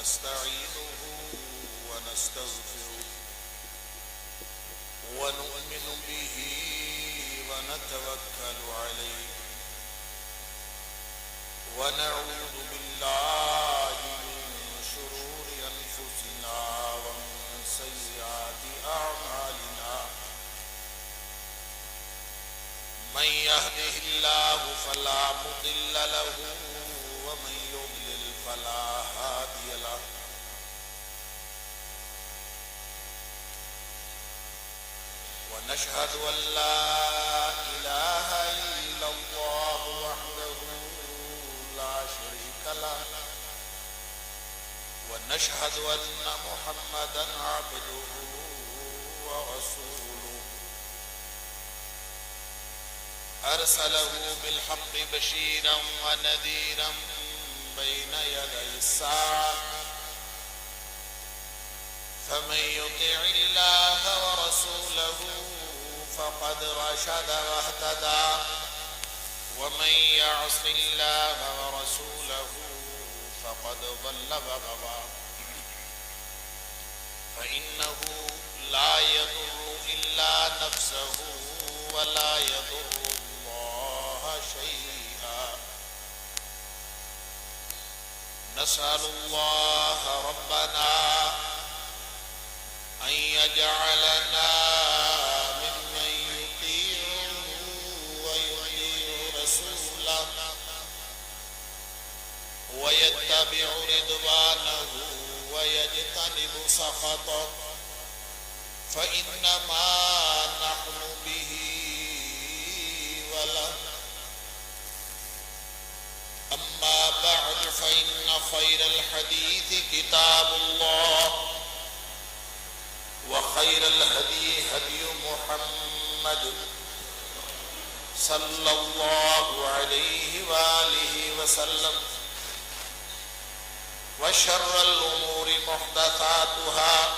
ونستعينه ونستغفره ونؤمن به ونتوكل عليه ونعوذ بالله من شرور أنفسنا ومن سيئات أعمالنا من يهده الله فلا مضل له ومن يضلل فلا هادي له ونشهد أن لا إله إلا الله وحده لا شريك له ونشهد أن محمدا عبده ورسوله أرسله بالحق بشيرا ونذيرا بين يدي الساعة فمن يطع الله ورسوله فقد رشد واهتدى ومن يعص الله ورسوله فقد ضل وغوى فإنه لا يضر إلا نفسه ولا يضر الله شيئا نسأل الله ربنا أن يجعلنا ممن يطيعه ويطيع رسوله ويتبع رضوانه ويجتنب سخطه فإنما نحن به وله أما بعد فإن خير الحديث كتاب الله وخير الهدي هدي محمد صلى الله عليه وآله وسلم وشر الأمور محدثاتها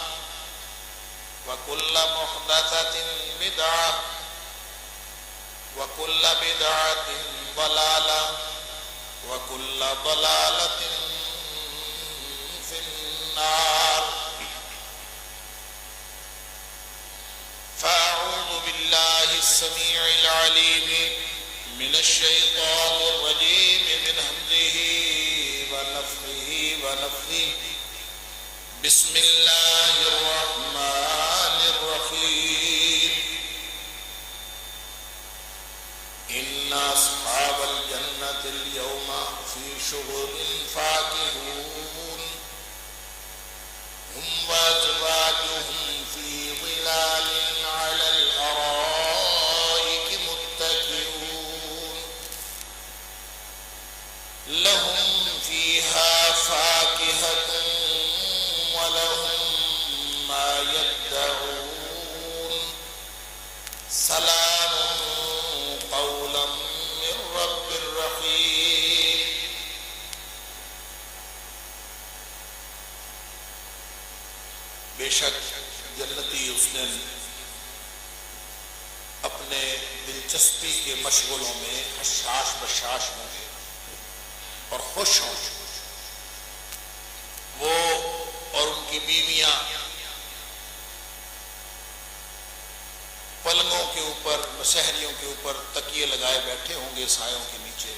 وكل محدثة بدعة وكل بدعة ضلالة وكل ضلالة في النار فأعوذ بالله السميع العليم من الشيطان الرجيم من همزه ونفخه ونفثه بسم الله الرحمن الرحيم إن أصحاب الجنة اليوم في شغل فاكهون هم وأزواجهم في ظلال على الأرائك متكئون لهم فيها فاكهة ولهم ما يدعون سلام قولا من رب رحيم بے شک جنتی اس نے اپنے دلچسپی کے مشغلوں میں حشاش بشاش ہوں گے اور خوش ہوں گے وہ اور ان کی بیویاں پلنگوں کے اوپر مسہریوں کے اوپر تکیے لگائے بیٹھے ہوں گے سایوں کے نیچے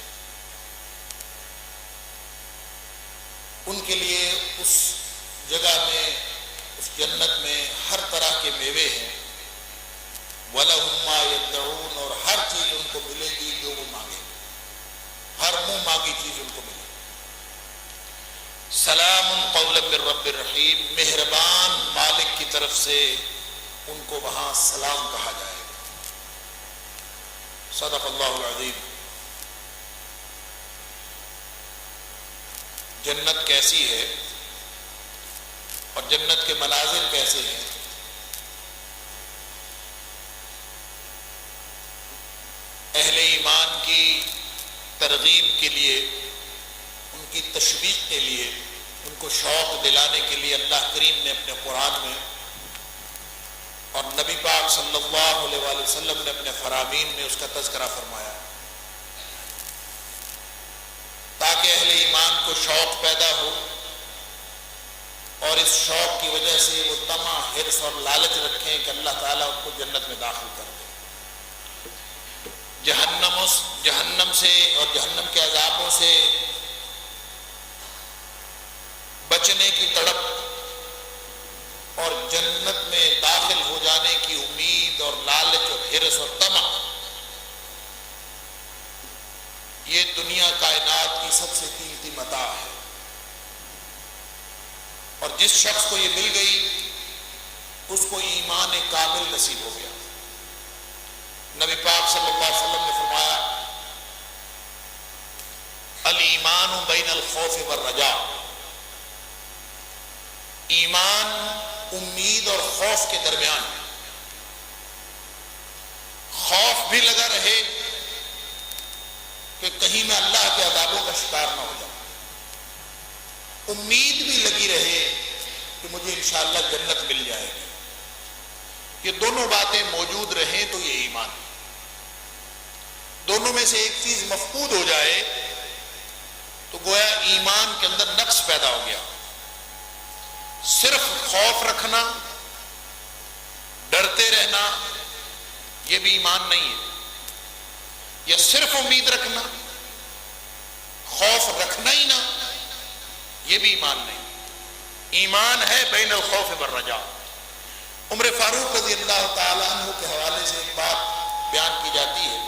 ان کے لیے اس جگہ میں اس جنت میں ہر طرح کے میوے ہیں وَلَهُمْ مَا يَدَّعُونَ اور ہر چیز ان کو ملے گی جو وہ مانگے ہر منہ مانگی چیز ان کو ملے گی سلام قولا من رب الرحیم مہربان مالک کی طرف سے ان کو وہاں سلام کہا جائے گا صدق اللہ العظیم جنت کیسی ہے اور جنت کے مناظر کیسے ہیں اہل ایمان کی ترغیب کے لیے ان کی تشویق کے لیے ان کو شوق دلانے کے لیے اللہ کریم نے اپنے قرآن میں اور نبی پاک صلی اللہ علیہ وآلہ وسلم نے اپنے فرامین میں اس کا تذکرہ فرمایا تاکہ اہل ایمان کو شوق پیدا ہو اور اس شوق کی وجہ سے وہ طمع، حرص اور لالچ رکھیں کہ اللہ تعالیٰ ان کو جنت میں داخل کر دے۔ جہنم سے اور جہنم کے عذابوں سے بچنے کی تڑپ اور جنت میں داخل ہو جانے کی امید اور لالچ اور حرص اور طمع، یہ دنیا کائنات کی سب سے قیمتی متاع ہے، اور جس شخص کو یہ مل گئی اس کو ایمان کامل نصیب ہو گیا۔ نبی پاک صلی اللہ علیہ وسلم نے فرمایا الایمان بین الخوف والرجاء، ایمان امید اور خوف کے درمیان ہے۔ خوف بھی لگا رہے کہ کہیں میں اللہ کے عذابوں کا شکار نہ ہو جاؤں، امید بھی لگی رہے کہ مجھے انشاءاللہ جنت مل جائے گی۔ یہ دونوں باتیں موجود رہیں تو یہ ایمان ہے۔ دونوں میں سے ایک چیز مفقود ہو جائے تو گویا ایمان کے اندر نقص پیدا ہو گیا۔ صرف خوف رکھنا، ڈرتے رہنا، یہ بھی ایمان نہیں ہے، یا صرف امید رکھنا، خوف رکھنا ہی نہ، یہ بھی ایمان نہیں۔ ایمان ہے بین الخوف والرجاء۔ عمر فاروق رضی اللہ تعالیٰ عنہ کے حوالے سے ایک بات بیان کی جاتی ہے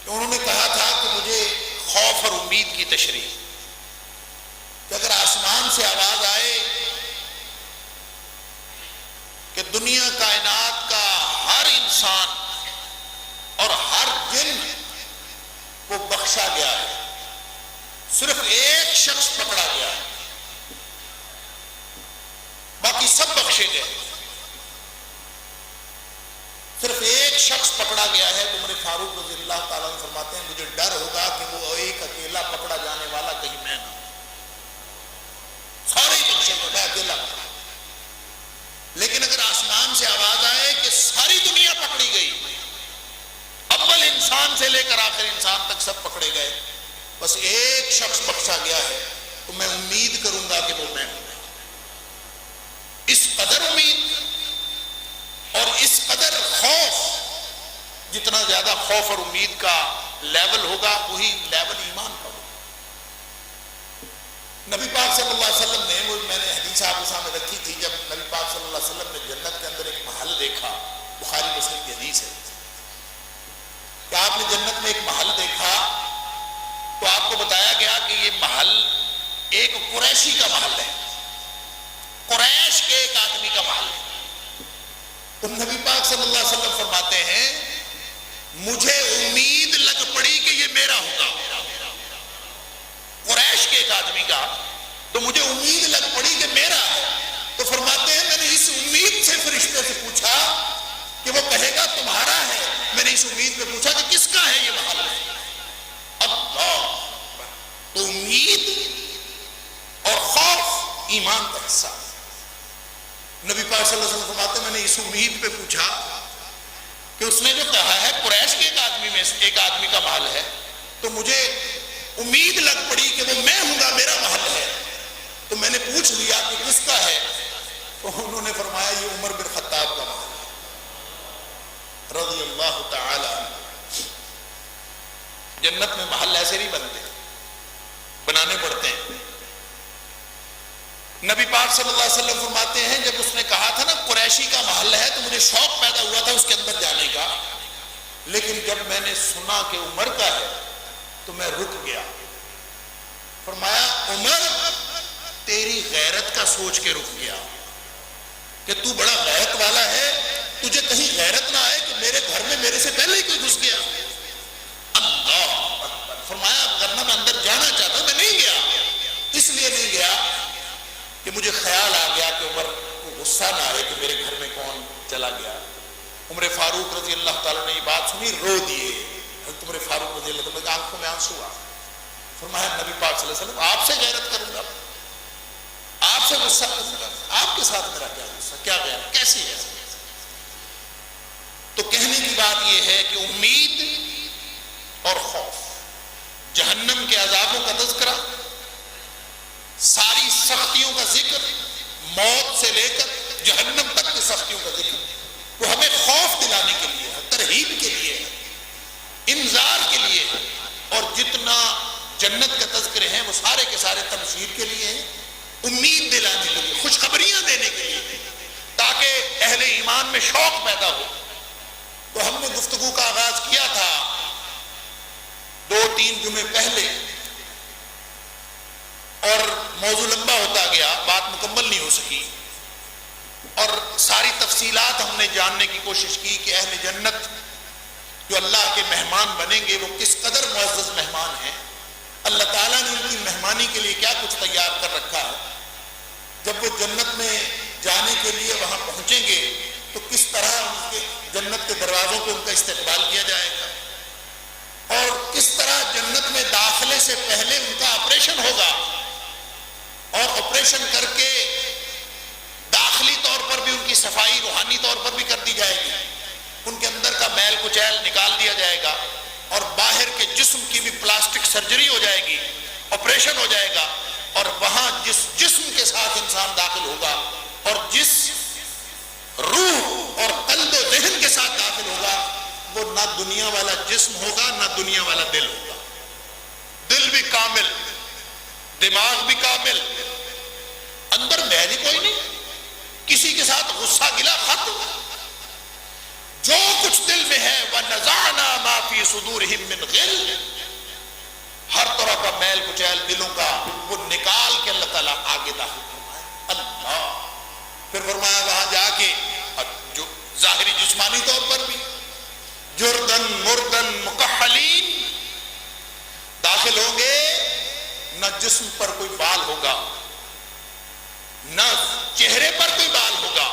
کہ انہوں نے کہا تھا کہ مجھے خوف اور امید کی تشریح کہ اگر آسمان سے آواز آئے کہ دنیا کائنات کا ہر انسان اور ہر جن کو بخشا گیا ہے، صرف ایک شخص پکڑا گیا ہے، باقی سب بخشے گئے، صرف ایک شخص پکڑا گیا ہے، تو عمر فاروق رضی اللہ تعالیٰ عنہ فرماتے ہیں مجھے ڈر ہوگا کہ وہ ایک اکیلا پکڑا جانے والا کہیں میں نہ، سارے بخشے گئے، میں اکیلا پکڑا۔ لیکن اگر آسمان سے آواز آئے کہ ساری دنیا پکڑی گئی، اول انسان سے لے کر آخر انسان تک سب پکڑے گئے، بس ایک شخص بخشا گیا ہے، تو میں امید کروں گا کہ وہ میں ہوں۔ اس قدر امید اور اس قدر خوف، جتنا زیادہ خوف اور امید کا لیول ہوگا وہی لیول ایمان کا ہوگا۔ نبی پاک صلی اللہ علیہ وسلم نے، وہ میں نے حدیث آپ کے سامنے رکھی تھی، جب نبی پاک صلی اللہ علیہ وسلم نے جنت کے اندر ایک محل دیکھا، بخاری مسلم کی حدیث ہے کہ آپ نے جنت میں ایک محل دیکھا، تو آپ کو بتایا گیا کہ یہ محل ایک قریشی کا محل ہے، قریش کے ایک آدمی کا محل ہے۔ تو نبی پاک صلی اللہ علیہ وسلم فرماتے ہیں مجھے امید لگ پڑی کہ یہ میرا ہوگا، قریش کے ایک آدمی کا، تو مجھے امید لگ پڑی کہ میرا ہے۔ تو فرماتے ہیں میں نے اس امید سے فرشتے سے پوچھا کہ وہ کہے گا تمہارا ہے، میں نے اس امید میں پوچھا کہ کس کا ہے یہ محل ہے؟ اللہ، تو امید اور خوف ایمان کا حصہ ہے۔ نبی پاک صلی اللہ علیہ وسلم فرماتے ہیں میں نے اس امید پہ پوچھا کہ اس نے جو کہا ہے قریش کے ایک آدمی میں ایک آدمی کا محل ہے، تو مجھے امید لگ پڑی کہ وہ میں ہوں گا، میرا محل ہے، تو میں نے پوچھ لیا کہ کس کا ہے، تو انہوں نے فرمایا یہ عمر بن خطاب کا محل ہے رضی اللہ تعالی عنہ۔ جنت میں محل ایسے نہیں بنتے، بنانے پڑتے ہیں۔ نبی پاک صلی اللہ علیہ وسلم فرماتے ہیں جب اس نے کہا تھا نا قریشی کا محل ہے، تو مجھے شوق پیدا ہوا تھا اس کے اندر جانے کا، لیکن جب میں نے سنا کہ عمر کا ہے تو میں رک گیا۔ فرمایا عمر تیری غیرت کا سوچ کے رک گیا کہ تو بڑا غیرت والا ہے، تجھے کہیں غیرت نہ آئے کہ میرے گھر میں میرے سے پہلے ہی کوئی گھس گیا۔ اللہ اکبر۔ فرمایا ورنہ میں اندر جانا چاہتا، میں نہیں گیا، اس لیے نہیں گیا کہ مجھے خیال آ گیا کہ عمر کو غصہ نہ آئے کہ میرے گھر میں کون چلا گیا۔ عمر فاروق رضی اللہ تعالیٰ نے یہ بات سنی، رو دیے۔ حضرت عمر فاروق رضی اللہ تعالیٰ کی آنکھوں میں آنسو آ، فرمایا نبی پاک صلی اللہ علیہ وسلم آپ سے غیرت کروں گا، آپ سے غصہ کروں گا، آپ کے ساتھ میرا کیا غصہ، کیا غیرت، کیسی ہے؟ تو کہنے کی بات یہ ہے کہ امید اور خوف، جہنم کے عذابوں کا تذکرہ ساری سختیوں کا ذکر، موت سے لے کر جہنم تک کی سختیوں کا ذکر، وہ ہمیں خوف دلانے کے لیے ہے، ترہیب کے لیے ہے، انذار کے لیے ہے، اور جتنا جنت کے تذکرے ہیں وہ سارے کے سارے تبشیر کے لیے ہیں، امید دلانے کے لیے، خوشخبریاں دینے کے لیے، تاکہ اہل ایمان میں شوق پیدا ہو۔ تو ہم نے گفتگو کا آغاز کیا تھا 2-3 جمعے پہلے، اور موضوع لمبا ہوتا گیا، بات مکمل نہیں ہو سکی، اور ساری تفصیلات ہم نے جاننے کی کوشش کی کہ اہل جنت جو اللہ کے مہمان بنیں گے وہ کس قدر معزز مہمان ہیں، اللہ تعالیٰ نے ان کی مہمانی کے لیے کیا کچھ تیار کر رکھا ہے، جب وہ جنت میں جانے کے لیے وہاں پہنچیں گے تو کس طرح ان کے جنت کے دروازوں پہ ان کا استقبال کیا جائے گا، اور کس طرح جنت میں داخلے سے پہلے ان کا آپریشن ہوگا، اور آپریشن کر کے داخلی طور پر بھی ان کی صفائی روحانی طور پر بھی کر دی جائے گی، ان کے اندر کا میل کچیل نکال دیا جائے گا، اور باہر کے جسم کی بھی پلاسٹک سرجری ہو جائے گی، آپریشن ہو جائے گا، اور وہاں جس جسم کے ساتھ انسان داخل ہوگا اور جس روح اور قلب و ذہن کے ساتھ داخل ہوگا وہ نہ دنیا والا جسم ہوگا نہ دنیا والا دل ہوگا، دل بھی کامل، دماغ بھی کامل، اندر محض ہی کوئی نہیں، کسی کے ساتھ غصہ گلا ختم، جو کچھ دل میں ہے وَنَزَعْنَا مَا فِي صُدُورِهِم مِّن غِلٍّ، ہر طرح کا میل کچیل دلوں کا وہ نکال کے اللہ تعالیٰ آگے داخل فرمائے۔ اللہ پھر فرمایا وہاں جا کے جو ظاہری جسمانی طور پر بھی جردن مردن مکحلین داخل ہوں گے، نہ جسم پر کوئی بال ہوگا نہ چہرے پر کوئی بال ہوگا،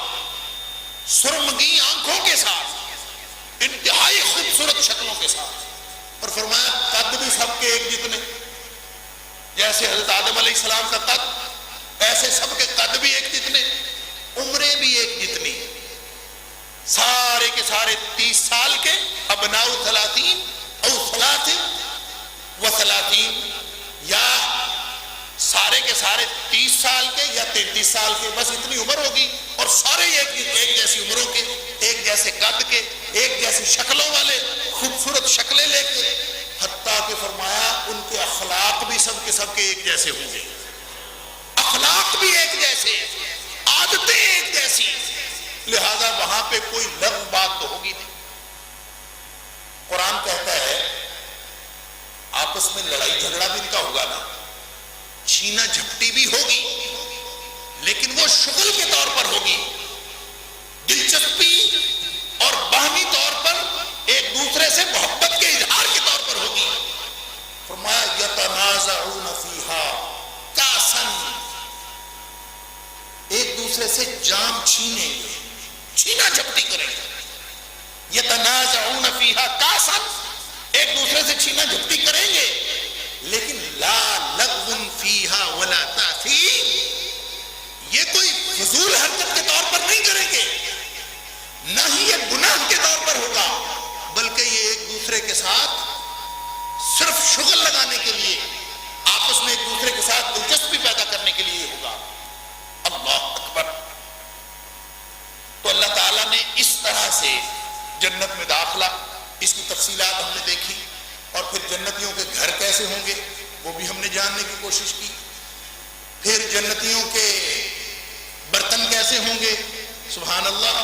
سرمگی آنکھوں کے ساتھ، انتہائی خوبصورت شکلوں کے ساتھ، اور فرمایا قد بھی سب کے ایک جتنے، جیسے حضرت آدم علیہ السلام کا قد ایسے سب کے قد بھی ایک جتنے، عمریں بھی ایک جتنی، سارے کے سارے 30 سال کے، ابناء 30 او 30 و 30، یا سارے کے سارے 30 سال کے یا 33 سال کے، بس اتنی عمر ہوگی، اور سارے ایک جیسی عمروں کے، ایک جیسے قد کے، ایک جیسی شکلوں والے، خوبصورت شکلیں لے کے، حتیٰ کہ فرمایا ان کے اخلاق بھی سب کے ایک جیسے ہوں گے، اخلاق بھی ایک جیسے، عادتیں ایک جیسی، لہذا وہاں پہ کوئی لغو بات تو ہوگی نہیں۔ قرآن کہتا ہے آپس میں لڑائی جھگڑا بھی ان کا ہوگا نا، چھینا جھپٹی بھی ہوگی، لیکن وہ شغل کے طور پر ہوگی، دلچسپی اور باہمی طور پر ایک دوسرے سے محبت کے اظہار کے طور پر ہوگی۔ فرمایا یتنازعون فیہا کاسن، ایک دوسرے سے جام چھینیں گے، چھینا جھپٹی کریں گے، یتنازعون فیہا کاسن، ایک دوسرے سے چھینا جھپٹی کریں گے، لیکن لا لغو فیہا ولا تاثیم، یہ کوئی فضول حرکت کے طور پر نہیں کریں گے، نہ ہی یہ گناہ کے طور پر ہوگا، بلکہ یہ ایک دوسرے کے ساتھ صرف شغل لگانے کے لیے، آپس میں ایک دوسرے کے ساتھ دلچسپی پیدا کرنے کے لیے ہوگا۔ اللہ اکبر۔ تو اللہ تعالیٰ نے اس طرح سے جنت میں داخلہ، اس کی تفصیلات ہم نے دیکھی، اور پھر جنتیوں کے گھر کیسے ہوں گے وہ بھی ہم نے جاننے کی کوشش کی، پھر جنتیوں کے برتن کیسے ہوں گے، سبحان اللہ،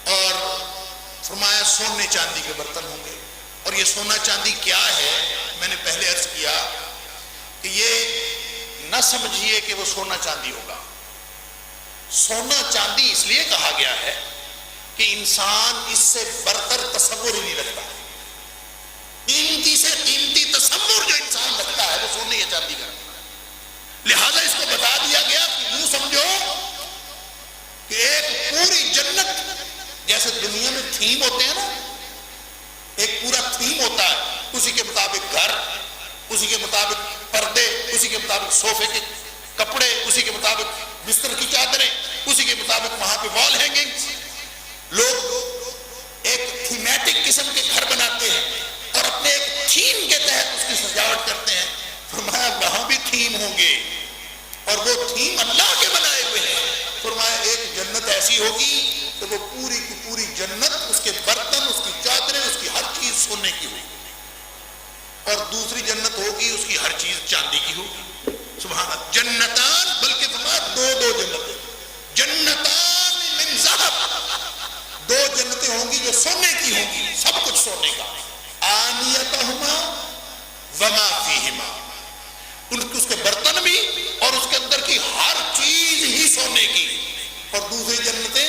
اور فرمایا سونے چاندی کے برتن ہوں گے۔ اور یہ سونا چاندی کیا ہے، میں نے پہلے عرض کیا کہ یہ نہ سمجھیے کہ وہ سونا چاندی ہوگا، سونا چاندی اس لیے کہا گیا ہے کہ انسان اس سے برتر تصور ہی نہیں رکھتا، قیمتی سے قیمتی تصور جو انسان رکھتا ہے وہ سونے یا چاندی کا، لہذا اس کو بتا دیا گیا کہ یوں سمجھو کہ ایک پوری جنت، جیسے دنیا میں تھیم ہوتے ہیں نا، ایک پورا تھیم ہوتا ہے، اسی کے مطابق گھر، اسی کے مطابق پردے، اسی کے مطابق صوفے کے کپڑے، اسی کے مطابق بستر کی چادریں، اسی کے مطابق وہاں پہ وال ہینگنگز، لوگ ایک تھیمیٹک قسم کے گھر بناتے ہیں اور اپنے ایک تھیم کے تحت اس کی سجاوٹ کرتے ہیں۔ فرمایا وہاں بھی تھیم ہوں گے، ایسی ہوگی کہ وہ پوری کی پوری جنت، اس کے برتن، اس کی چادریں، اس کی ہر چیز سونے کی ہوگی، اور دوسری جنت ہوگی اس کی ہر چیز چاندی کی ہوگی۔ سبحان اللہ، جنتان، بلکہ فرمایا دو جنتیں، جنتان من ذہب، دو جنتیں ہوں گی جو سونے کی ہوں گی، سب کچھ سونے کا، آنیتہما وما فیہما، اس کے برتن بھی اور اس کے اندر کی ہر چیز ہی سونے کی، اور دوسری جنتیں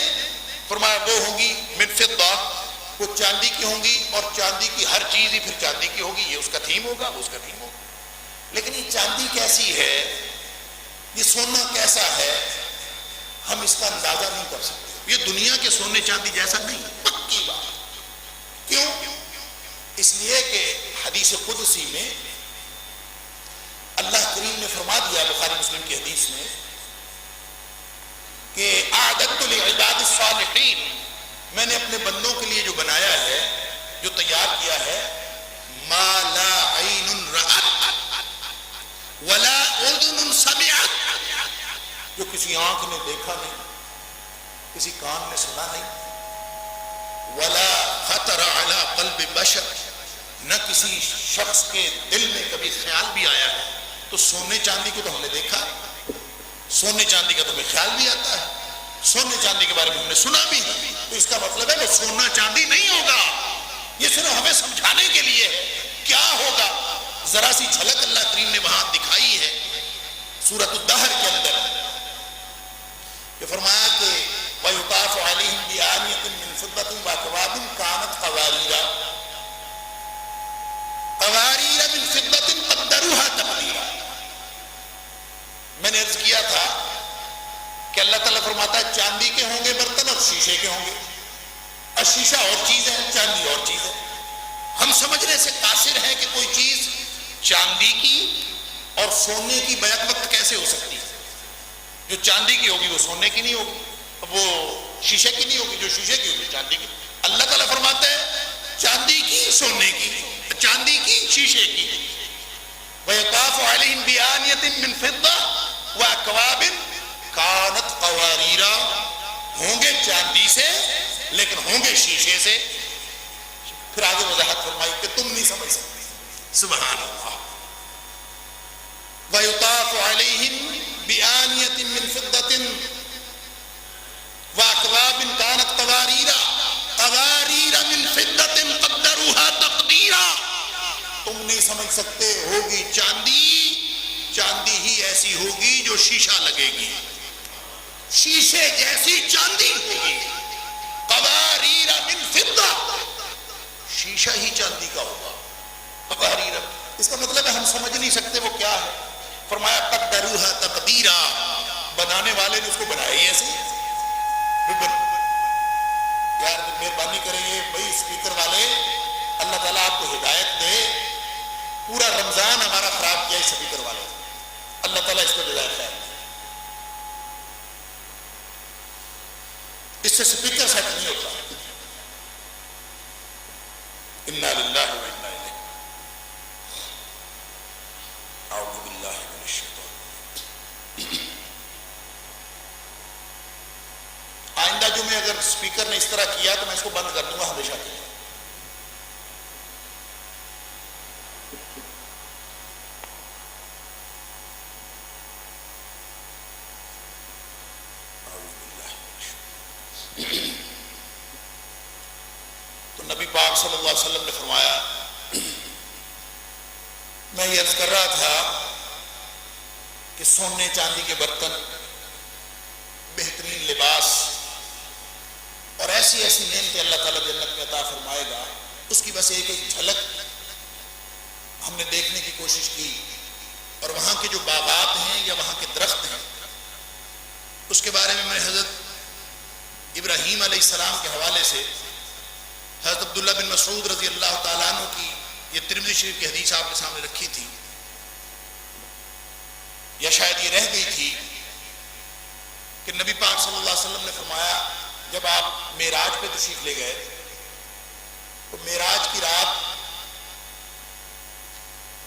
فرمایا وہ ہوں گی من فضہ، وہ چاندی کی ہوں گی، اور چاندی کی ہر چیز ہی پھر چاندی کی ہوگی، یہ اس کا تھیم ہوگا، اس کا تھیم ہوگا۔ لیکن یہ چاندی کیسی ہے، یہ سونا کیسا ہے، ہم اس کا اندازہ نہیں کر سکتے، یہ دنیا کے سونے چاندی جیسا نہیں، پکی بات۔ کیوں؟ اس لیے کہ حدیث قدسی میں اللہ کریم نے فرما دیا بخاری مسلم کی حدیث میں کہ اعددت لعباد الصالحین، میں نے اپنے بندوں کے لیے جو بنایا ہے، جو تیار کیا ہے، ما لا عین رأت ولا اذن سمعت، جو کسی آنکھ نے دیکھا نہیں، کسی کان نے سنا نہیں، ولا خطر علی قلب بشر، نہ کسی شخص کے دل میں کبھی خیال بھی آیا ہے۔ تو سونے چاندی کو تو ہم نے دیکھا ہے، سونے چاندی کا تو ہمیں خیال بھی آتا ہے، سونے چاندی کے بارے میں ہم نے سنا بھی، تو اس کا مطلب ہے وہ سونا چاندی نہیں ہوگا، یہ صرف ہمیں سمجھانے کے لیے کیا ہوگا۔ ذرا سی جھلک اللہ کریم نے وہاں دکھائی ہے سورۃ الدہر کے اندر، کہ فرمایا کہ وَيُطَافُ عَلَيْهِمْ بِآنِيَةٍ مِّن فِضَّةٍ وَأَكْوَابٍ كَانَتْ قَوَارِيرَ مِن فِضَّةٍ قَدَّرُوهَا تَقْدِيرًا۔ میں نے عرض کیا تھا کہ اللہ تعالیٰ فرماتا ہے چاندی کے ہوں گے برتن اور شیشے کے ہوں گے، اور شیشہ اور چیز ہے، چاندی اور چیز ہے۔ ہم سمجھنے سے قاصر ہیں کہ کوئی چیز چاندی کی اور سونے کی بیک وقت کیسے ہو سکتی ہے، جو چاندی کی ہوگی وہ سونے کی نہیں ہوگی، وہ شیشے کی نہیں ہوگی، جو شیشے کی ہوگی چاندی کی۔ اللہ تعالیٰ فرماتا ہے چاندی کی، سونے کی، چاندی کی، شیشے کی۔ وَيُطَافُ عَلَيْهِمْ بِآنِيَةٍ مِّن فِضَّةٍ وَأَكْوَابٍ كَانَتْ قَوَارِيرَ، ہوں گے چاندی سے لیکن ہوں گے شیشے سے۔ پھر آگے وضاحت فرمائی کہ تم نہیں سمجھ سکتے، سبحان اللہ۔ وَيُطَافُ عَلَيْهِمْ بِآنِيَةٍ مِّن فِضَّةٍ وَأَكْوَابٍ كَانَتْ قَوَارِيرَ مِّن فِضَّةٍ قَدَّرُوهَا تَقْدِيرًا۔ تم نہیں سمجھ سکتے، ہوگی چاندی، چاندی ہی ایسی ہوگی جو شیشہ لگے گی، شیشے جیسی چاندی ہوگی۔ قواریر من فضہ، شیشہ ہی چاندی کا ہوگا، قواریر۔ اس کا مطلب ہے ہم سمجھ نہیں سکتے وہ کیا ہے۔ فرمایا قدروہا تقدیرا، بنانے والے نے اس کو بنایا ہی ایسے۔ یار مہربانی کریں گے بھائی اسپیکر والے، اللہ تعالیٰ آپ کو ہدایت دے، پورا رمضان ہمارا خراب کیا ہے اسپیکر والے، اللہ تعالیٰ اس کو جزائے خیر۔ اس سے اسپیکر سیٹ نہیں ہوتا۔ انا للہ و انا الیہ، اعوذ باللہ من الشیطان۔ آئندہ جو میں اگر اسپیکر نے اس طرح کیا تو میں اس کو بند کر دوں گا ہمیشہ کے لیے۔ تو نبی پاک صلی اللہ علیہ وسلم نے فرمایا، میں یہ عرض کر رہا تھا کہ سونے چاندی کے برتن، بہترین لباس اور ایسی ایسی نعمتیں اللہ تعالیٰ جنت میں عطا فرمائے گا، اس کی بس ایک ایک جھلک ہم نے دیکھنے کی کوشش کی۔ اور وہاں کے جو باغات ہیں یا وہاں کے درخت ہیں، اس کے بارے میں میں حضرت ابراہیم علیہ السلام کے حوالے سے حضرت عبداللہ بن مسعود رضی اللہ تعالیٰ عنہ کی یہ ترمذی شریف کی حدیث آپ کے سامنے رکھی تھی، یا شاید یہ رہ گئی تھی، کہ نبی پاک صلی اللہ علیہ وسلم نے فرمایا جب آپ معراج پہ تشریف لے گئے تو معراج کی رات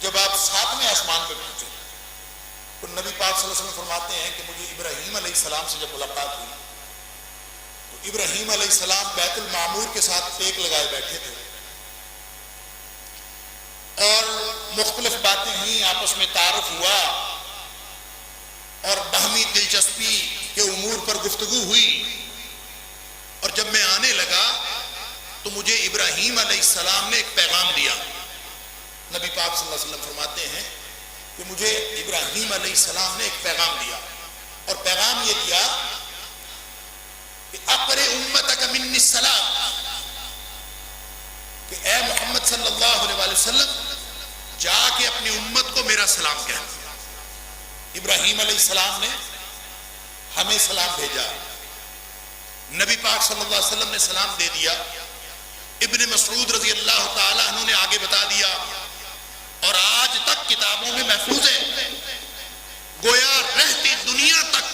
جب آپ 7ویں آسمان پہ پہنچے تو نبی پاک صلی اللہ علیہ وسلم فرماتے ہیں کہ مجھے ابراہیم علیہ السلام سے جب ملاقات ہوئی ابراہیم علیہ السلام بیت المعمور کے ساتھ ٹیک لگائے بیٹھے تھے اور مختلف باتیں ہوئیں، آپس میں تعارف ہوا اور باہمی دلچسپی کے امور پر گفتگو ہوئی، اور جب میں آنے لگا تو مجھے ابراہیم علیہ السلام نے ایک پیغام دیا۔ نبی پاک صلی اللہ علیہ وسلم فرماتے ہیں کہ مجھے ابراہیم علیہ السلام نے ایک پیغام دیا، اور پیغام یہ دیا کہ اقرئ امتک منی السلام، کہ اے محمد صلی اللہ علیہ وسلم جا کے اپنی امت کو میرا سلام کہہ۔ ابراہیم علیہ السلام نے ہمیں سلام بھیجا، نبی پاک صلی اللہ علیہ وسلم نے سلام دے دیا، ابن مسعود رضی اللہ تعالیٰ عنہ نے آگے بتا دیا، اور آج تک کتابوں میں محفوظ ہے، گویا رہتی دنیا تک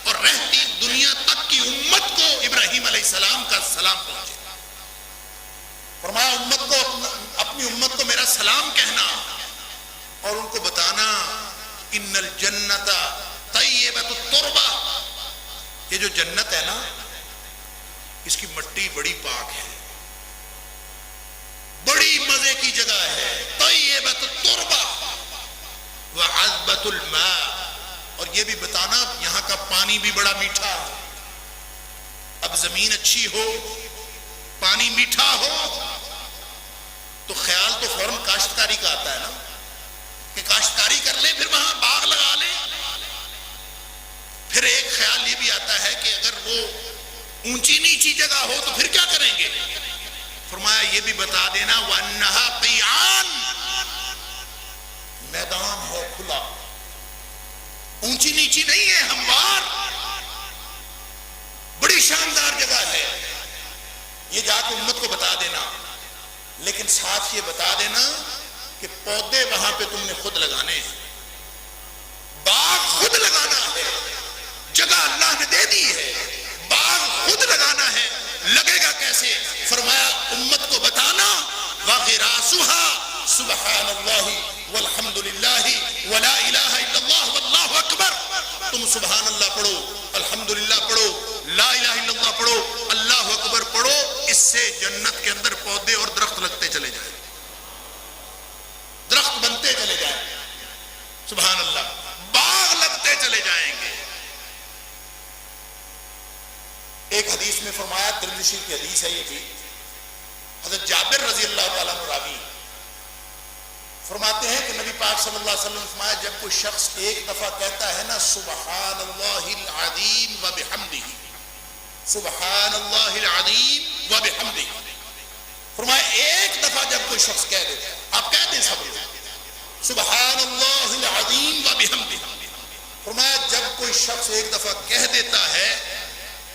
اور رہتی دنیا تک کی امت کو ابراہیم علیہ السلام کا سلام پہنچے۔ فرمایا امت کو اپنی امت کو میرا سلام کہنا اور ان کو بتانا ان الجنت طیبۃ التربہ، یہ جو جنت ہے نا اس کی مٹی بڑی پاک ہے، بڑی مزے کی جگہ ہے، طیبۃ التربہ وعذبۃ الماء، اور یہ بھی بتانا یہاں کا پانی بھی بڑا میٹھا ہے۔ اب زمین اچھی ہو، پانی میٹھا ہو تو خیال تو فوراً کاشتکاری کا آتا ہے نا، کہ کاشتکاری کر لیں پھر وہاں باغ لگا لیں۔ پھر ایک خیال یہ بھی آتا ہے کہ اگر وہ اونچی نیچی جگہ ہو تو پھر کیا کریں گے؟ فرمایا یہ بھی بتا دینا وَأَنَّهَا قِيعَانٌ، میدان ہے کھلا، اونچی نیچی نہیں ہے، ہموار، بڑی شاندار جگہ ہے۔ یہ جا کے امت کو بتا دینا، لیکن ساتھ یہ بتا دینا کہ پودے وہاں پہ تم نے خود لگانے ہیں، باغ خود لگانا ہے، جگہ اللہ نے دے دی ہے، باغ خود لگانا ہے، لگے گا کیسے؟ فرمایا امت کو بتانا وَغِرَاسُهَا سبحان اللہ والحمد للہ ولا الہ الا اللہ واللہ اکبر، تم سبحان اللہ پڑھو، الحمدللہ پڑھو، لا الہ الا اللہ پڑھو، اللہ اکبر پڑھو، اس سے جنت کے اندر پودے اور درخت لگتے چلے جائیں، درخت بنتے چلے جائیں، سبحان اللہ، باغ لگتے چلے جائیں گے۔ ایک حدیث میں فرمایا، ترمذی شریف کی حدیث ہے یہ بھی، حضرت جابر رضی اللہ تعالیٰ عنہ راوی فرماتے ہیں کہ نبی پاک صلی اللہ علیہ وسلم نے فرمایا جب کوئی شخص ایک دفعہ کہتا ہے نا سبحان اللہ العظیم و بحمدہ، سبحان اللہ العظیم و بحمدہ، فرمایا ایک دفعہ جب کوئی شخص کہہ دے، آپ کہہ دیں سب لوگ سبحان اللہ العظیم و بحمدہ، فرمایا جب کوئی شخص ایک دفعہ کہہ دیتا ہے،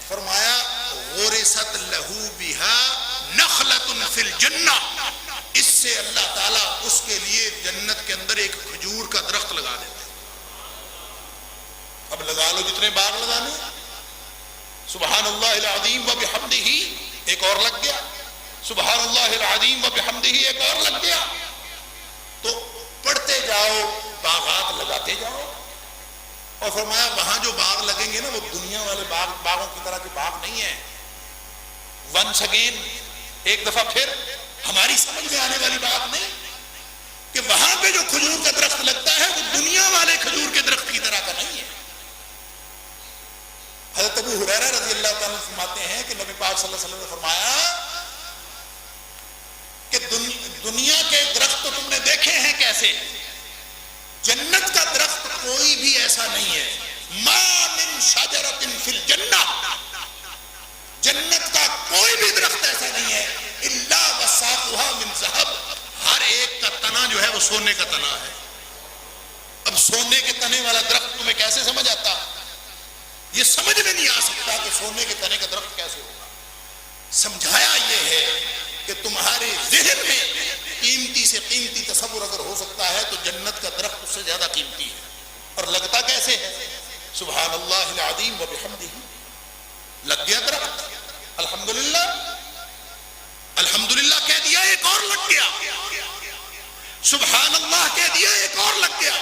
فرمایا غرست لہو بہا نخلۃ فی الجنہ، اس سے اللہ تعالیٰ اس کے لیے جنت کے اندر ایک کھجور کا درخت لگا دیتے ہیں۔ اب لگا لو جتنے باغ لگانے، سبحان اللہ العظیم و بحمدہ ایک اور لگ گیا، سبحان اللہ العظیم و بحمدہ ایک اور لگ گیا، تو پڑھتے جاؤ، باغات لگاتے جاؤ۔ اور فرمایا وہاں جو باغ لگیں گے نا وہ دنیا والے باغوں کی طرح کے باغ نہیں ہیں، ونس اگین، ایک دفعہ پھر ہماری سمجھ میں آنے والی بات نہیں کہ وہاں پہ جو کھجور کا درخت لگتا ہے وہ دنیا والے کھجور کے درخت کی طرح کا نہیں ہے۔ حضرت ابو ہریرہ رضی اللہ تعالیٰ عنہ فرماتے ہیں کہ نبی پاک صلی اللہ علیہ وسلم نے فرمایا کہ دنیا کے درخت تو تم نے دیکھے ہیں کیسے، جنت کا درخت کوئی بھی ایسا نہیں ہے، ما من شجرۃ فی الجنہ، جنت کا کوئی بھی درخت ایسا نہیں ہے الا وساقها من ذهب، ہر ایک کا تنا جو ہے وہ سونے کا تنا ہے۔ اب سونے کے تنے والا درخت تمہیں کیسے سمجھ آتا؟ یہ سمجھ میں نہیں آ سکتا کہ سونے کے تنے کا درخت کیسے ہوگا۔ سمجھایا یہ ہے کہ تمہارے ذہن میں قیمتی سے قیمتی تصور اگر ہو سکتا ہے تو جنت کا درخت اس سے زیادہ قیمتی ہے، اور لگتا کیسے ہے؟ سبحان اللہ العظیم و بحمدہ، لگ گیا درخت، الحمدللہ، الحمدللہ کہہ دیا ایک اور لگ گیا، سبحان اللہ کہہ دیا ایک اور لگ گیا،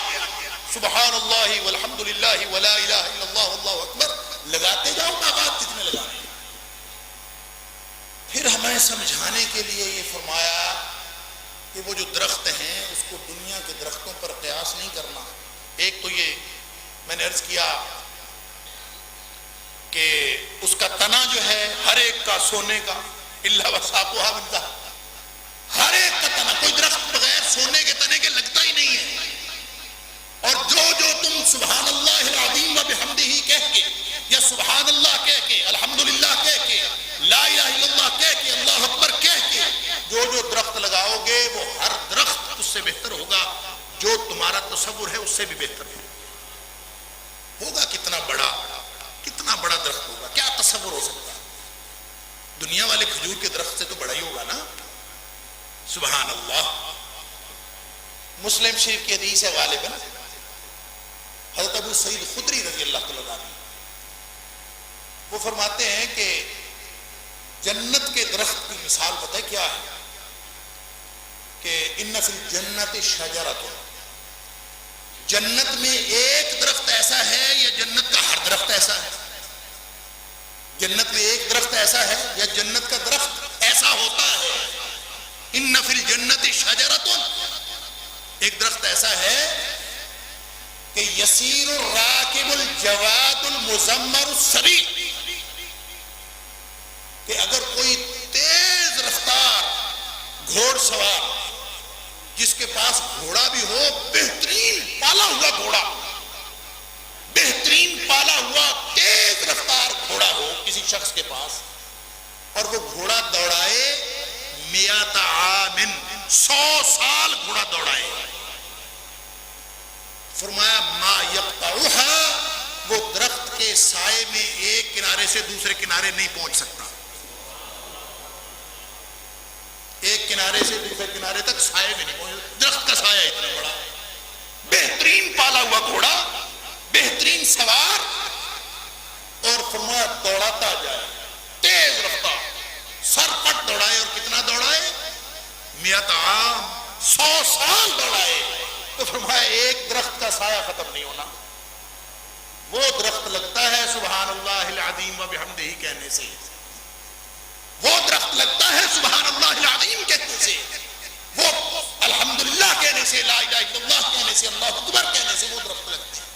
سبحان اللہ والحمدللہ ولا الہ الا اللہ واللہ اکبر، لگاتے جاؤ باغات جتنے لگانے ہیں۔ میں سمجھانے کے لیے یہ فرمایا کہ وہ جو درخت ہیں اس کو دنیا کے درختوں پر قیاس نہیں کرنا. ایک تو یہ میں نے عرض کیا کہ اس کا تنا جو ہے ہر ایک کا سونے کا الا وساقها من ذهب، ہر ایک کا تنا، کوئی درخت بغیر سونے کے تنے کے لگتا ہی نہیں ہے. اور جو تم سبحان اللہ العظیم و بحمدہ کہہ کے یا سبحان اللہ کہہ کے الحمدللہ کہہ کے لا الہ الا اللہ کہہ کے اللہ اکبر کہہ کے جو درخت لگاؤ گے وہ ہر درخت اس سے بہتر ہوگا جو تمہارا تصور ہے، اس سے بھی بہتر ہوگا. کتنا بڑا درخت ہوگا، کیا تصور ہو سکتا ہے؟ دنیا والے کھجور کے درخت سے تو بڑا ہی ہوگا نا. سبحان اللہ. مسلم شریف کی حدیث ہے غالباً حضرت ابو سعید خدری رضی اللہ تعالیٰ عنہ وہ فرماتے ہیں کہ جنت کے درخت کی مثال پتہ ہے کیا ہے؟ کہ ان فی الجنت شجرۃ، جنت میں ایک درخت ایسا ہے یا جنت کا ہر درخت ایسا ہے؟ جنت میں ایک درخت ایسا ہے یا جنت کا درخت ایسا ہوتا ہے؟ ان فی الجنت شجرۃ، ایک درخت ایسا ہے کہ یسیر الراکب الجواد المزمر السریع، کہ اگر کوئی تیز رفتار گھوڑ سوار جس کے پاس گھوڑا بھی ہو، بہترین پالا ہوا گھوڑا، بہترین پالا ہوا تیز رفتار گھوڑا ہو کسی شخص کے پاس، اور وہ گھوڑا دوڑائے 100 عام، 100 سال گھوڑا دوڑائے، فرمایا ما یقطعها، وہ درخت کے سائے میں ایک کنارے سے دوسرے کنارے نہیں پہنچ سکتا. ایک کنارے سے دوسرے کنارے تک سائے میں نہیں پہنچ، درخت کا سایہ اتنا بڑا. بہترین پالا ہوا گھوڑا، بہترین سوار، اور فرمایا دوڑاتا جائے تیز رفتار، سر پٹ دوڑائے. اور کتنا دوڑائے؟ 100 عام، 100 سال دوڑائے. تو فرمایا ایک درخت کا سایہ ختم نہیں ہونا. وہ درخت لگتا ہے سبحان اللہ العظیم و بحمدہ کہنے سے، وہ درخت لگتا ہے سبحان اللہ العظیم کہنے سے، وہ الحمدللہ کہنے سے، لا الہ الا اللہ کہنے سے، اللہ اکبر کہنے سے وہ درخت لگتے ہیں.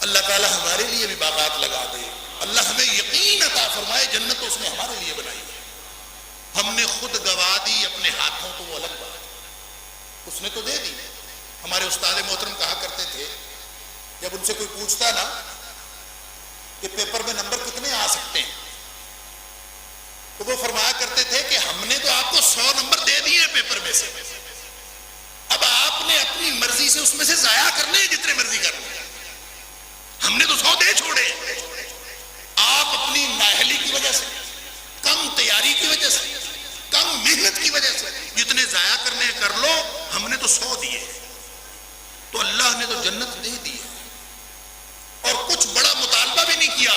اللہ تعالی ہمارے لیے بھی باغات لگا دے. اللہ ہمیں یقین عطا فرمائے جنت تو اس نے ہمارے لیے بنائی ہے. ہم نے خود گوا دی اپنے ہاتھوں تو وہ الگ بات، اس نے تو دے دی. ہمارے استاد محترم کہا کرتے تھے جب ان سے کوئی پوچھتا نا کہ پیپر میں نمبر کتنے آ سکتے ہیں تو وہ فرمایا کرتے تھے کہ ہم نے تو آپ کو 100 نمبر دے دیے پیپر میں سے، اب آپ نے اپنی مرضی سے اس میں سے ضائع کرنے جتنے مرضی کرنے. ہم نے تو 100 دے چھوڑے. آپ اپنی نااہلی کی وجہ سے، کم تیاری کی وجہ سے، کم محنت کی وجہ سے جتنے ضائع کرنے کر لو. ہم نے تو 100 دیے، تو اللہ نے تو جنت دے دی اور کچھ بڑا مطالبہ بھی نہیں کیا.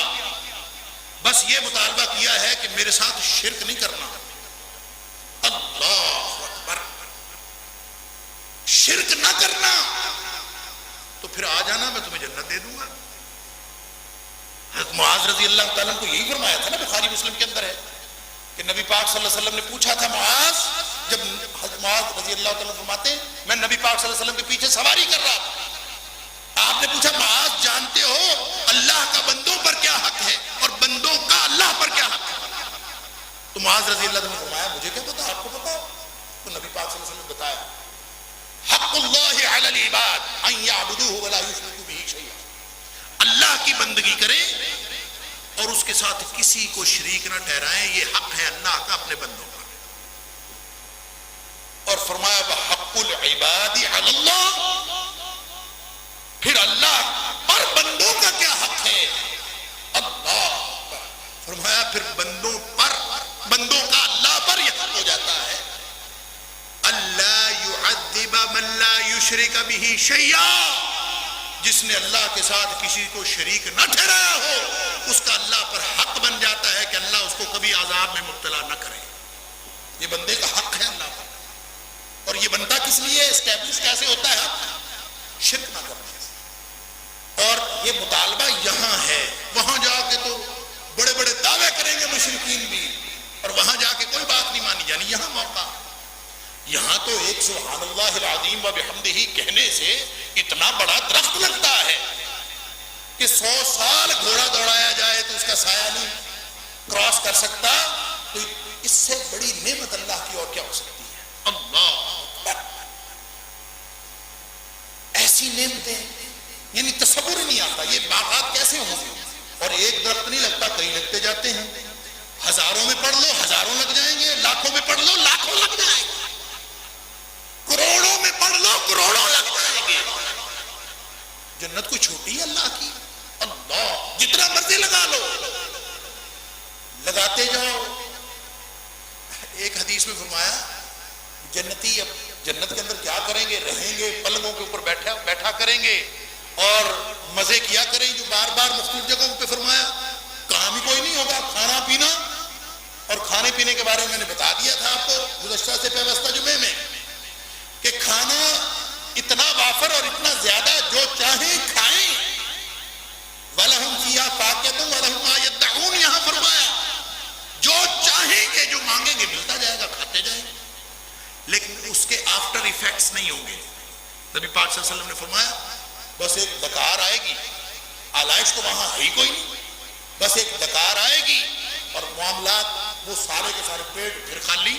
بس یہ مطالبہ کیا ہے کہ میرے ساتھ شرک نہیں کرنا. اللہ اکبر، شرک نہ کرنا تو پھر آ جانا، میں تمہیں جنت دے دوں گا. حضرت معاذ رضی اللہ تعالیٰ کو یہی فرمایا تھا نا، بخاری مسلم کے اندر ہے کہ نبی پاک صلی اللہ علیہ وسلم نے پوچھا تھا معاذ، جب حضرت معاذ رضی اللہ تعالیٰ فرماتے ہیں میں نبی پاک صلی اللہ علیہ وسلم کے پیچھے سواری کر رہا تھا، آپ نے پوچھا معاذ جانتے ہو اللہ کا بندوں پر کیا حق ہے اور بندوں کا اللہ پر کیا حق ہے؟ تو معاذ رضی اللہ عنہ نے فرمایا مجھے کیا پتا، آپ کو پتا. تو نبی پاک صلی اللہ علیہ وسلم نے بتایا حق اللہ علی العباد ان یعبدوہ ولا یشرکوا بہ شیئا، اللہ کی بندگی کریں اور اس کے ساتھ کسی کو شریک نہ ٹھہرائیں، یہ حق ہے اللہ کا اپنے بندوں پر. اور فرمایا وحق العباد علی اللہ، پھر اللہ پر بندوں کا کیا حق ہے؟ اللہ فرمایا پھر بندوں پر، بندوں کا اللہ پر یہ حق ہو جاتا ہے اللہ یعذب من لا یشرک بہ شیئا، جس نے اللہ کے ساتھ کسی کو شریک نہ ٹھہرایا ہو اس کا اللہ پر حق بن جاتا ہے کہ اللہ اس کو کبھی عذاب میں مبتلا نہ کرے. یہ بندے کا حق ہے اللہ پر. اور یہ بنتا کس لیے، اسٹیبلش کیسے ہوتا ہے؟ شرک نہ کرنا. اور یہ مطالبہ یہاں ہے، وہاں جا کے تو بڑے بڑے دعوے کریں گے مشرکین بھی اور وہاں جا کے کوئی بات نہیں مانی جانی. یہاں موقع, یہاں تو ایک سبحان اللہ العظیم و بحمدہ کہنے سے اتنا بڑا درخت لگتا ہے کہ 100 سال گھوڑا دوڑایا جائے تو اس کا سایہ نہیں کراس کر سکتا. تو اس سے بڑی نعمت اللہ کی اور کیا ہو سکتی ہے؟ اللہ اکبر. ایسی نعمتیں یعنی تصور ہی نہیں آتا. یہ باغات کیسے ہوں گے؟ اور ایک درخت نہیں لگتا, کئی لگتے جاتے ہیں. ہزاروں میں پڑھ لو ہزاروں لگ جائیں گے, لاکھوں میں پڑھ لو لاکھوں لگ جائیں گے, کروڑوں میں پڑھ لو کروڑوں لگ جائیں گے. جنت کوئی چھوٹی ہے اللہ کی؟ اللہ جتنا مرضی لگا لو, لگاتے جاؤ. ایک حدیث میں فرمایا جنتی اب جنت کے اندر کیا کریں گے؟ رہیں گے, پلنگوں کے اوپر بیٹھا کریں گے اور مزے کیا کریں گے. جو بار بار مختلف جگہوں پہ فرمایا, کام ہی کوئی نہیں ہوگا, کھانا پینا. اور کھانے پینے کے بارے میں نے بتا دیا تھا آپ کو گزشتہ سے پیوستہ جمعے میں کہ کھانا اتنا وافر اور اتنا زیادہ جو چاہیں کھائیں. وَلَهُمْ فِيهَا فَاكِهَةٌ وَلَهُمْ مَا يَدَّعُونَ, یہاں فرمایا جو چاہیں گے جو مانگیں گے ملتا جائے گا, کھاتے جائیں گے. لیکن اس کے آفٹر ایفیکٹس نہیں ہوں گے. نبی پاک صلی اللہ علیہ وسلم نے فرمایا بس ایک ڈکار آئے گی, آلائش تو وہاں ہے ہی کوئی نہیں, بس ایک ڈکار آئے گی اور معاملات وہ سارے کے سارے پیٹ پھر خالی.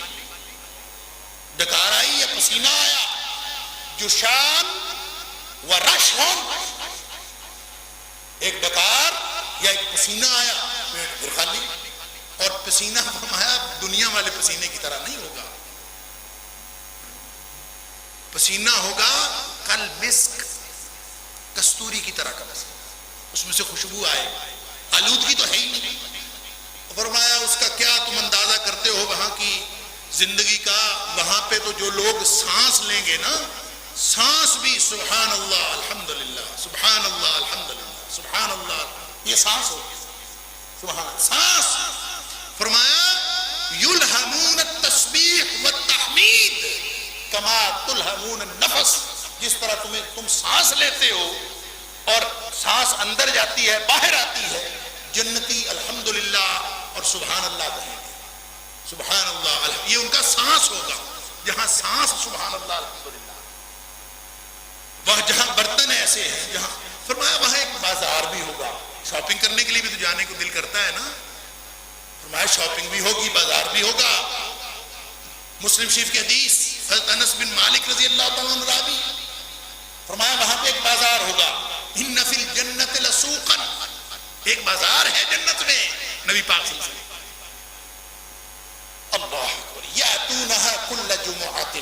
ڈکار آئی یا پسینہ آیا, جوشان و رشحون, ایک ڈکار یا ایک پسینہ آیا پیٹ پھر خالی. اور پسینہ فرمایا دنیا والے پسینے کی طرح نہیں ہوگا, پسینہ ہوگا کل مسک, کستوری کی طرح کا پسینہ, اس میں سے خوشبو آئے, آلودگی تو ہے ہی نہیں. فرمایا اس کا کیا تم اندازہ کرتے ہو وہاں کی زندگی کا؟ وہاں پہ تو جو لوگ سانس لیں گے نا, سانس بھی سبحان اللہ الحمدللہ سبحان اللہ الحمدللہ سبحان اللہ, یہ سانس ہوگی. سبحان سانس. فرمایا یلہمون التسبیح والتحمید کما تلہمون النفس, جس طرح تم سانس لیتے ہو اور سانس اندر جاتی ہے باہر آتی ہے, جنتی الحمدللہ اور سبحان اللہ کہیں گے. سبحان اللہ, یہ ان کا سانس ہوگا. جہاں سانس سبحان اللہ الحمدللہ, وہاں جہاں برتن ایسے ہیں, جہاں فرمایا وہاں ایک بازار بھی ہوگا. شاپنگ کرنے کے لیے بھی تو جانے کو دل کرتا ہے نا. فرمایا شاپنگ بھی ہوگی, بازار بھی ہوگا. مسلم شریف کی حدیث حضرت انس بن مالک رضی اللہ تعالیٰ عنہ راوی, فرمایا وہاں پہ ایک بازار ہوگا. ان فی الجنت لسوقا, ایک بازار ہے جنت میں. نبی پاک صلی اللہ علیہ وسلم اللہ اکبر یاتونها کل جمعۃ,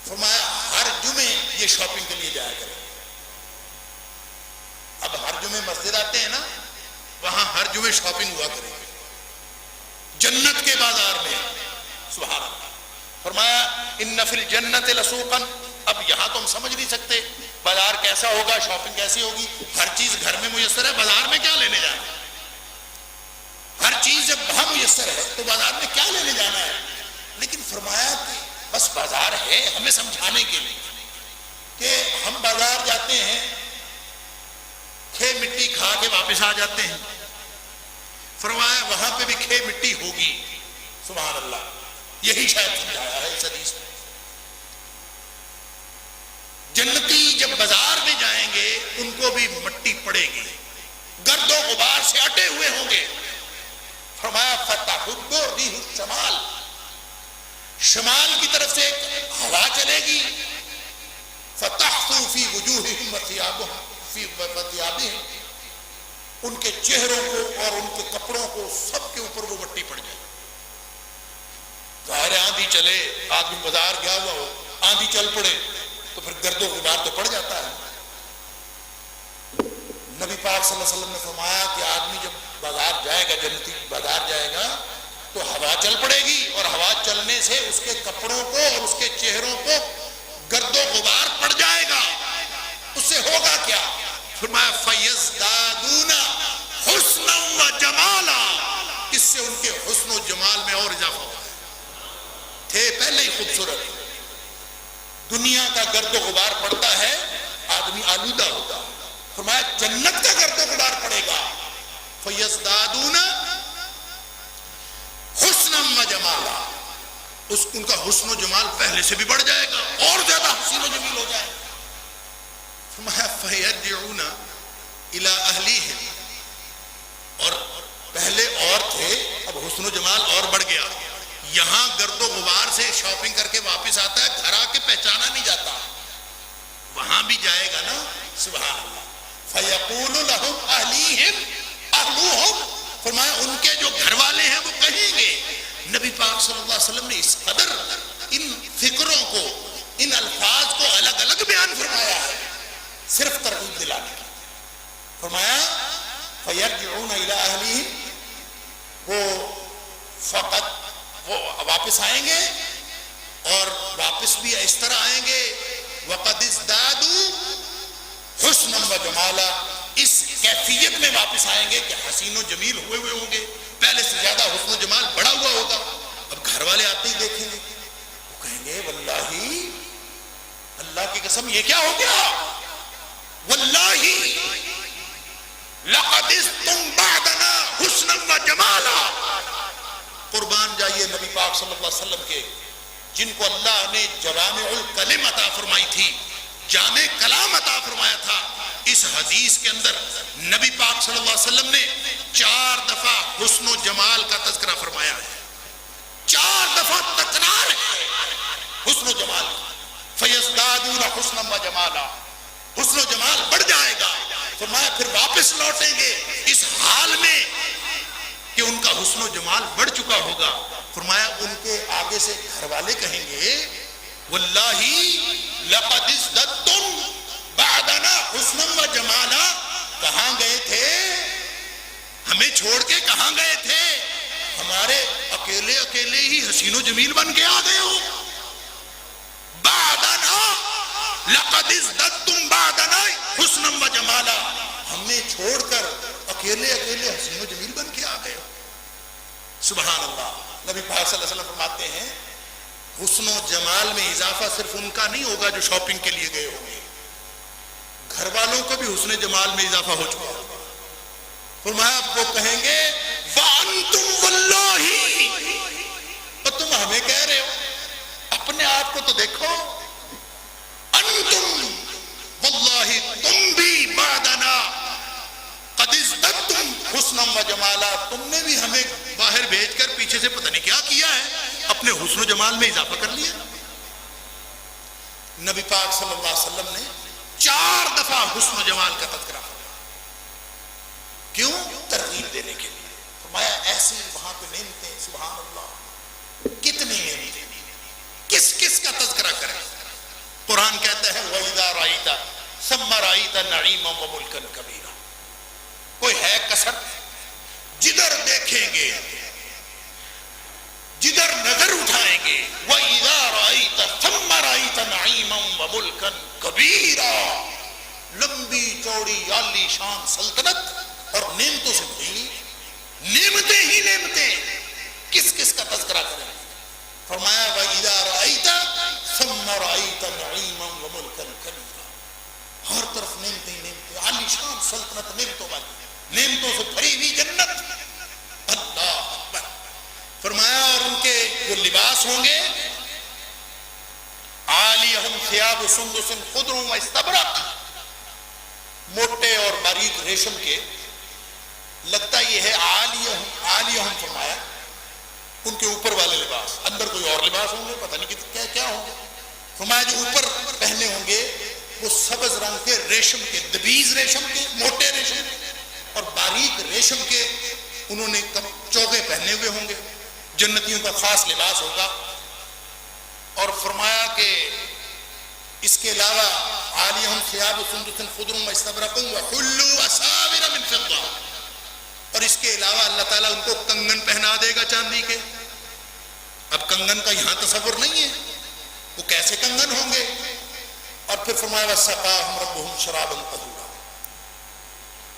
فرمایا ہر جمعے یہ شاپنگ کے لیے جایا کریں. اب ہر جمعے مسجد آتے ہیں نا, وہاں ہر جمعے شاپنگ ہوا کرے جنت کے بازار میں. سبحان اللہ. فرمایا ان فی الجنت لسوقا, اب یہاں تو ہم سمجھ نہیں سکتے بازار کیسا ہوگا, شاپنگ کیسی ہوگی. ہر چیز گھر میں میسر ہے, بازار میں کیا لینے جانا ہے؟ ہر چیز جب وہاں میسر ہے تو بازار میں کیا لینے جانا ہے؟ لیکن فرمایا کہ بس بازار ہے ہمیں سمجھانے کے لیے کہ ہم بازار جاتے ہیں, کھے مٹی کھا کے واپس آ جاتے ہیں. فرمایا وہاں پہ بھی کھے مٹی ہوگی. سبحان اللہ. یہی شاید سمجھایا ہے اس حدیث میں. جنتی جب بازار میں جائیں گے ان کو بھی مٹی پڑے گی, گرد و غبار سے اٹے ہوئے ہوں گے. فرمایا فتحب ریح الشمال, شمال کی طرف سے ایک ہوا چلے گی. فتحثو فی وجوہہم وثیابہم فی وثیابہم, ان کے چہروں کو اور ان کے کپڑوں کو سب کے اوپر وہ مٹی پڑ جائے. ظاہر آندھی چلے, آدمی بازار گیا ہوا ہو, آندھی چل پڑے تو پھر گرد و غبار تو پڑ جاتا ہے. نبی پاک صلی اللہ علیہ وسلم نے فرمایا کہ آدمی جب بازار جائے گا, جنتی بازار جائے گا تو ہوا چل پڑے گی, اور ہوا چلنے سے اس کے کپڑوں کو اور اس کے چہروں کو گرد و غبار پڑ جائے گا. اس سے ہوگا کیا؟ فرمایا فَيَزْدَادُونَ حُسْنًا وَجَمَالًا, اس سے ان کے حسن و جمال میں اور اضافہ ہوگا. تھے پہلے ہی خوبصورت, دنیا کا گرد و غبار پڑتا ہے آدمی آلودہ ہوتا. فرمایا جنت کا گرد و غبار پڑے گا. فَيَزْدَادُونَ جمالا، ان کا حسن و جمال پہلے سے بھی بڑھ جائے گا، اور زیادہ حسین و جمیل ہو جائے گا۔ فرمایا فَيَرْجِعُونَ إِلَىٰ أَهْلِهِمْ، اور پہلے اور تھے، اب حسن و جمال اور بڑھ گیا، یہاں گرد و غبار سے شاپنگ کر کے واپس آتا ہے، گھر آ کے پہچانا نہیں جاتا، وہاں بھی جائے گا نا، سبحان اللہ۔ فَيَقُولُ لَهُمْ أَهْلِيهِمْ أَهْلُوهُمْ، فرمایا ان کے جو گھر والے ہیں وہ کہیں گے۔ نبی پاک صلی اللہ علیہ وسلم نے اس قدر ان فکروں کو، ان الفاظ کو الگ الگ بیان فرمایا ہے صرف ترغیب دلانے کی۔ فرمایا فَيَرْجِعُونَ إِلَىٰ أَهْلِهِمْ، وہ فقط وہ واپس آئیں گے، اور واپس بھی اس طرح آئیں گے وَقَدْ ازْدَادُوا حُسْنًا وَجَمَالًا، اس کیفیت میں واپس آئیں گے کہ حسین و جمیل ہوئے ہوں گے، پہلے سے زیادہ حسن و جمال بڑھا ہوا ہوگا۔ اب گھر والے آتے ہی دیکھیں گے، وہ کہیں گے واللہ، اللہ کی قسم یہ کیا ہو گیا، واللہ لقد ازتم بعدنا حسنا وجمالا۔ قربان جائیے نبی پاک صلی اللہ علیہ وسلم کے، جن کو اللہ نے جوامع الکلم عطا فرمائی تھی، جامع کلام عطا فرمایا تھا۔ اس حدیث کے اندر نبی پاک صلی اللہ علیہ وسلم نے 4 دفعہ حسن و جمال کا تذکرہ فرمایا ہے، 4 دفعہ تکرار ہے حسن و جمال۔ فَيَزْدَادُونَ حُسْنًا وَجَمَالًا، حسن و جمال بڑھ جائے گا۔ فرمایا پھر واپس لوٹیں گے اس حال میں کہ ان کا حسن و جمال بڑھ چکا ہوگا۔ فرمایا ان کے آگے سے گھر والے کہیں گے واللہ لقد ازددتم بعدنا حسنا وجمالا، کہاں گئے تھے، ہمیں چھوڑ کے کہاں گئے تھے، ہمارے اکیلے اکیلے ہی حسین و جمیل بن کے آ گئے ہو۔ بعدنا لقد ازددتم بعدنا حسنا وجمالا، ہمیں چھوڑ کر اکیلے اکیلے حسین و جمیل بن کے آ گئے ہو۔ سبحان اللہ۔ نبی پاک صلی اللہ علیہ وسلم فرماتے ہیں حسن و جمال میں اضافہ صرف ان کا نہیں ہوگا جو شاپنگ کے لیے گئے ہوں گے، گھر والوں کو بھی حسن جمال میں اضافہ ہو چکا ہوگا۔ فرمایا وہ کہیں گے وَأَنْتُمْ وَاللَّهِ، تو تم ہمیں کہہ رہے ہو، اپنے آپ کو تو دیکھو، انتم واللہ، تم بھی بعدنا قد ازددتم حسنا وجمالا، تم نے بھی ہمیں باہر بھیج کر پیچھے سے پتہ نہیں کیا کیا ہے، اپنے حسن و جمال میں اضافہ کر لیا۔ نبی پاک صلی اللہ علیہ وسلم نے 4 دفعہ حسن و جمال کا تذکرہ فرمایا، کیوں؟ ترغیب دینے کے لیے۔ فرمایا ایسی وہاں پہ نعمتیں، سبحان اللہ، کتنی نعمتیں، کس کس کا تذکرہ کریں۔ قرآن کہتا ہے وَإِذَا رَأَيْتَ ثَمَّ رَأَيْتَ نَعِيمًا وَمُلْكًا كَبِيرًا، کوئی ہے کثر، جدھر دیکھیں گے، جدھر نظر اٹھائیں گے، وَإِذَا رَأَيْتَ ثَمَّ رَأَيْتَ نَعِيمًا وَمُلْكًا كَبِيرًا، لمبی چوڑی عالی شان سلطنت اور نعمتوں سے بھری، نعمتیں ہی نعمتیں، کس کس کا تذکرہ کریں۔ فرمایا وَإِذَا رَأَيْتَ ثَمَّ رَأَيْتَ نَعِيمًا وَمُلْكًا كَبِيرًا، ہر طرف نعمتیں ہی نعمتیں، عالی شان سلطنت، نعمتوں والی، نعمتوں سے بھری ہوئی جنت۔ اللہ اکبر۔ فرمایا اور ان کے جو لباس ہوں گے، عالیہم ثیاب سندس خضر واستبرق، موٹے اور باریک ریشم کے، لگتا یہ ہے عالیہم فرمایا ان کے اوپر والے لباس، اندر کوئی اور لباس ہوں گے، پتہ نہیں کیا کیا ہوں گے۔ فرمایا جو اوپر پہنے ہوں گے وہ سبز رنگ کے ریشم کے، دبیز ریشم کے، موٹے ریشم کے اور باریک ریشم کے، انہوں نے چوگے پہنے ہوئے ہوں گے، جنتیوں کا خاص لباس ہوگا۔ اور فرمایا کہ اس کے علاوہ عالیہم ثیاب سندس خضر واستبرق وحلوا اساور من فضہ، اور اس کے علاوہ اللہ تعالیٰ ان کو کنگن پہنا دے گا چاندی کے۔ اب کنگن کا یہاں تصور نہیں ہے، وہ کیسے کنگن ہوں گے۔ اور پھر فرمایا وَسَقَاهُمْ رَبُّهُمْ شَرَابًا طَهُورًا،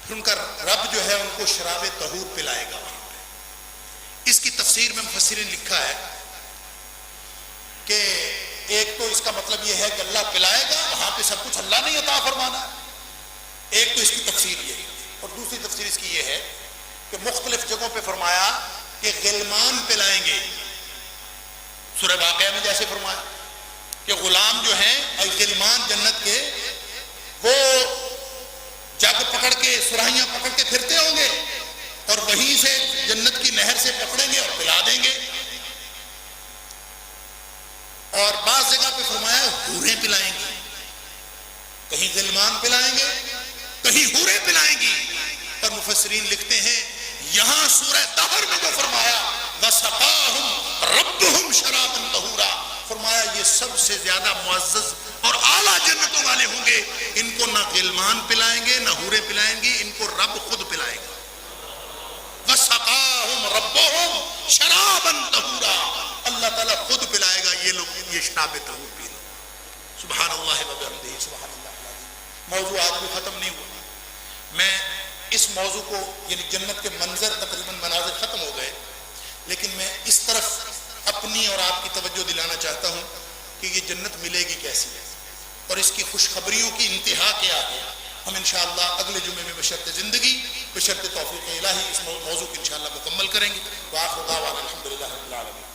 پھر ان کا رب جو ہے ان کو شراب طہور پلائے گا وہاں پہ۔ اس کی تفسیر میں مفسرین لکھا ہے کہ ایک تو اس کا مطلب یہ ہے کہ اللہ پلائے گا، وہاں پہ سب کچھ اللہ نہیں عطا فرمانا، ایک تو اس کی تفسیر یہ ہے۔ اور دوسری تفسیر اس کی یہ ہے کہ مختلف جگہوں پہ فرمایا کہ غلمان پلائیں گے، سورہ واقعہ میں جیسے فرمایا کہ غلام جو ہیں الغلمان جنت کے، وہ جگ پکڑ کے سرائیاں پکڑ کے پھرتے ہوں گے اور وہیں سے جنت کی نہر سے پکڑیں گے اور پلا دیں گے. اور بعض جگہ پہ فرمایا حوریں پلائیں گی، کہیں غلمان پلائیں گے کہیں حوریں پلائیں گی. اور مفسرین لکھتے ہیں یہاں سورہ دہر میں جو فرمایا وَسَقَاهُمْ رَبُّهُمْ شَرَابًا طَهُورًا، فرمایا یہ سب سے زیادہ معزز اور اعلیٰ جنتوں والے ہوں گے. ان کو نہ غلمان پلائیں گے نہ حوریں پلائیں گی، ان کو رب خود پلائے گا. وَسَقَاهُمْ رَبُّهُمْ شَرَابًا طَهُورًا، اللہ تعالیٰ خود پلائے گا یہ لوگ یہ شراب طہور پی لو. سبحان اللہ وبحمدہ سبحان اللہ العظیم. موضوع آج بھی ختم نہیں ہوا. میں اس موضوع کو یعنی جنت کے منظر تقریباً مناظر ختم ہو گئے، لیکن میں اس طرف اپنی اور آپ کی توجہ دلانا چاہتا ہوں کہ یہ جنت ملے گی کیسی ہے اور اس کی خوشخبریوں کی انتہا کیا ہے. ہم انشاءاللہ اگلے جمعے میں بشرط زندگی بشرط توفیق الہی اس موضوع کو انشاءاللہ مکمل کریں گے. وآخر دعوانا الحمدللہ رب العالمین.